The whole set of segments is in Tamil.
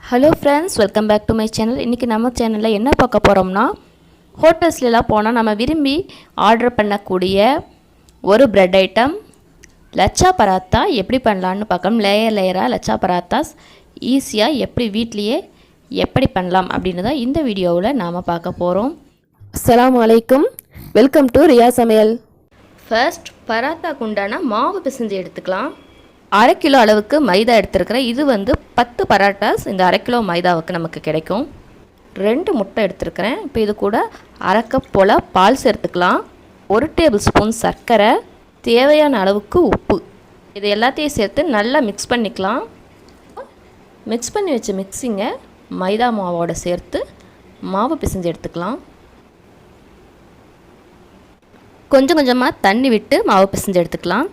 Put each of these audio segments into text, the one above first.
Hello friends, welcome back to my channel. இன்றைக்கி நம்ம சேனலில் என்ன பார்க்க போகிறோம்னா, ஹோட்டல்ஸ்லாம் போனால் நம்ம விரும்பி ஆர்டர் பண்ணக்கூடிய ஒரு பிரெட் ஐட்டம் லச்சா பராத்தா எப்படி பண்ணலான்னு பார்க்கணும். லேயராக லச்சா பராத்தாஸ் ஈஸியாக எப்படி வீட்லேயே எப்படி பண்ணலாம் அப்படின்னு தான் இந்த வீடியோவில் நாம் பார்க்க போகிறோம். அஸ்ஸலாமு அலைக்கும், வெல்கம் டு ரியா சமையல். ஃபர்ஸ்ட் பராத்தாக்கு உண்டான மாவு பிசைஞ்சு எடுத்துக்கலாம். 1/2 கிலோ அளவுக்கு மைதா எடுத்துருக்கிறேன். இது 10 பராட்டாஸ் இந்த 1/2 கிலோ மைதாவுக்கு நமக்கு கிடைக்கும். 2 முட்டை எடுத்துருக்கிறேன். இப்போ இது கூட 1/2 கப் போல் பால் சேர்த்துக்கலாம். 1 டேபிள் ஸ்பூன் சர்க்கரை, தேவையான அளவுக்கு உப்பு, இது எல்லாத்தையும் சேர்த்து நல்லா மிக்ஸ் பண்ணிக்கலாம். மிக்ஸ் பண்ணி வச்ச மிக்ஸிங்கை மைதா மாவோடு சேர்த்து மாவு பிசைஞ்சு எடுத்துக்கலாம். கொஞ்சம் கொஞ்சமாக தண்ணி விட்டு மாவு பிசைஞ்சு எடுத்துக்கலாம்.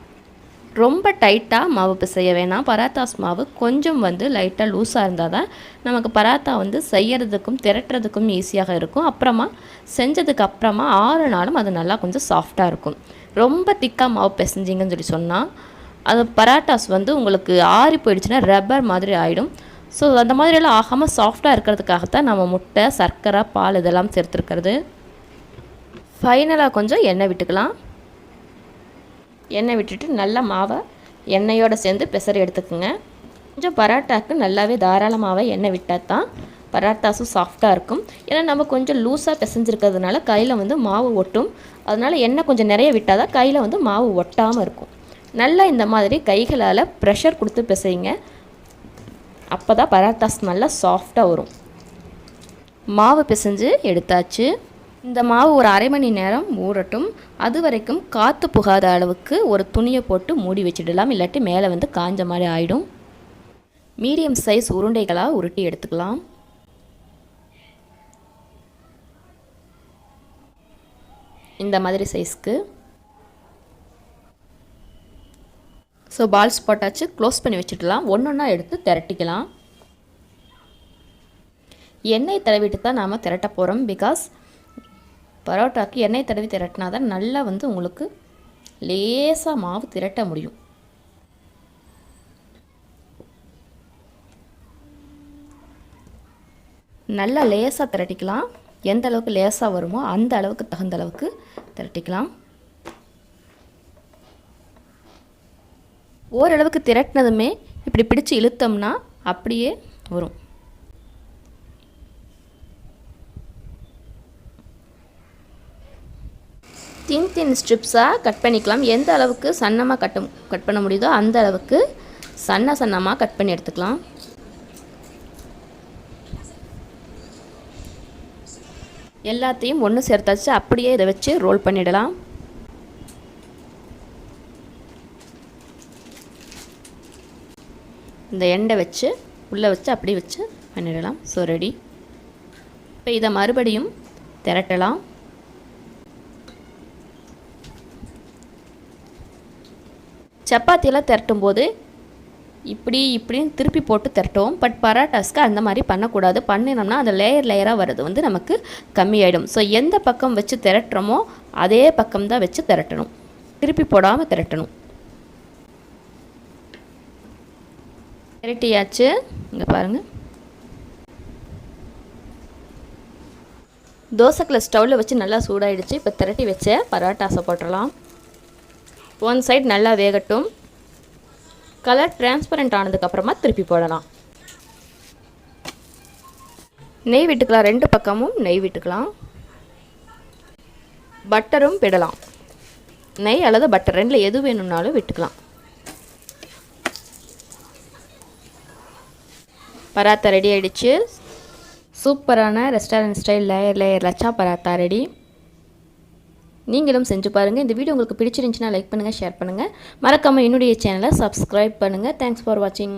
ரொம்ப டைட்டாக மாவு பிசைய வேணாம். பராத்தாஸ் மாவு கொஞ்சம் லைட்டாக லூஸாக இருந்தால் தான் நமக்கு பராத்தா செய்யறதுக்கும் திரட்டுறதுக்கும் ஈஸியாக இருக்கும். அப்புறமா செஞ்சதுக்கு அப்புறமா 6 நாளும் அது நல்லா கொஞ்சம் சாஃப்டாக இருக்கும். ரொம்ப திக்காக மாவு பிசைஞ்சிங்கன்னு சொன்னால் அது பராட்டாஸ் உங்களுக்கு ஆறி போயிடுச்சுன்னா ரப்பர் மாதிரி ஆகிடும். ஸோ அந்த மாதிரியெல்லாம் ஆகாமல் சாஃப்டாக இருக்கிறதுக்காகத்தான் நம்ம முட்டை, சர்க்கரை, பால் இதெல்லாம் சேர்த்துருக்கிறது. ஃபைனலாக கொஞ்சம் எண்ணெய் விட்டுக்கலாம். எண்ணெய் விட்டுட்டு நல்லா மாவை எண்ணெயோடு சேர்ந்து பிசறி எடுத்துக்கோங்க. கொஞ்சம் பராட்டாக்கு நல்லாவே தாராளமாகவே எண்ணெய் விட்டால் தான் பராட்டாஸும் சாஃப்டாக இருக்கும். ஏன்னா நம்ம கொஞ்சம் லூஸாக பிசைஞ்சிருக்கிறதுனால கையில் மாவு ஒட்டும். அதனால் எண்ணெய் கொஞ்சம் நிறைய விட்டால் தான் கையில் மாவு ஒட்டாமல் இருக்கும். நல்லா இந்த மாதிரி கைகளால் ப்ரெஷர் கொடுத்து பிசைங்க. அப்போ தான் பராட்டாஸ் நல்லா சாஃப்டாக வரும். மாவு பிசைஞ்சு எடுத்தாச்சு. இந்த மாவு ஒரு 1/2 மணி நேரம் ஊறட்டும். அது வரைக்கும் காற்று புகாத அளவுக்கு ஒரு துணியை போட்டு மூடி வச்சிடலாம். இல்லாட்டி மேலே காஞ்ச மாதிரி ஆகிடும். மீடியம் சைஸ் உருண்டைகளாக உருட்டி எடுத்துக்கலாம். இந்த மாதிரி சைஸ்க்கு. ஸோ பால்ஸ் போட்டாச்சு. க்ளோஸ் பண்ணி வச்சுடலாம். ஒன்றா எடுத்து திரட்டிக்கலாம். எண்ணெய் தடவிட்டு தான் நாம் திரட்ட போகிறோம். பிகாஸ் பரோட்டாக்கு எண்ணெய் தடவி திரட்டினா தான் நல்லா உங்களுக்கு லேசாக மாவு திரட்ட முடியும். நல்லா லேசாக திரட்டிக்கலாம். எந்த அளவுக்கு லேசாக வருமோ அந்த அளவுக்கு தகுந்த அளவுக்கு திரட்டிக்கலாம். ஓரளவுக்கு திரட்டினதுமே இப்படி பிடிச்சி இழுத்தோம்னா அப்படியே வரும். தின் ஸ்ட்ரிப்ஸாக கட் பண்ணிக்கலாம். எந்த அளவுக்கு சன்னமாக கட் பண்ண முடியுதோ அந்த அளவுக்கு சன்னமாக கட் பண்ணி எடுத்துக்கலாம். எல்லாத்தையும் ஒன்று சேர்த்தாச்சு. அப்படியே இதை வச்சு ரோல் பண்ணிடலாம். இந்த எண்டை வச்சு உள்ளே வச்சு அப்படியே வச்சு பண்ணிடலாம். So ready. இப்போ இதை மறுபடியும் திரட்டலாம். சப்பாத்தியெல்லாம் திரட்டும் போது இப்படின்னு திருப்பி போட்டு திரட்டுவோம். பட் பராட்டாஸ்க்கு அந்த மாதிரி பண்ணக்கூடாது. பண்ணினோம்னா அந்த லேயராக வர்றது நமக்கு கம்மியாயிடும். ஸோ எந்த பக்கம் வச்சு திரட்டுறோமோ அதே பக்கம் தான் வச்சு திரட்டணும். திருப்பி போடாமல் திரட்டணும். திரட்டியாச்சு. இங்கே பாருங்கள். தோசைக்கல்லை ஸ்டவ்வில் வச்சு நல்லா சூடாயிடுச்சு. இப்போ திரட்டி வச்ச பராட்டாஸை போட்டுடலாம். ஒன் சைடு நல்லா வேகட்டும். கலர் டிரான்ஸ்பரண்ட் ஆனதுக்கப்புறமா திருப்பி போடலாம். நெய் விட்டுக்கலாம். 2 பக்கமும் நெய் விட்டுக்கலாம். பட்டரும் விடலாம். நெய் அல்லது பட்டர் ரெண்டில் எது வேணும்னாலும் விட்டுக்கலாம். பராத்தா ரெடி ஆகிடுச்சு. சூப்பரான restaurant style layer lachha paratha ready. நீங்களும் செஞ்சு பாருங்கள். இந்த வீடியோ உங்களுக்கு பிடிச்சிருந்துச்சுன்னா லைக் பண்ணுங்கள், ஷேர் பண்ணுங்கள். மறக்காமல் என்னுடைய சேனலை சப்ஸ்கிரைப் பண்ணுங்கள். தேங்க்ஸ் ஃபார் வாட்சிங்.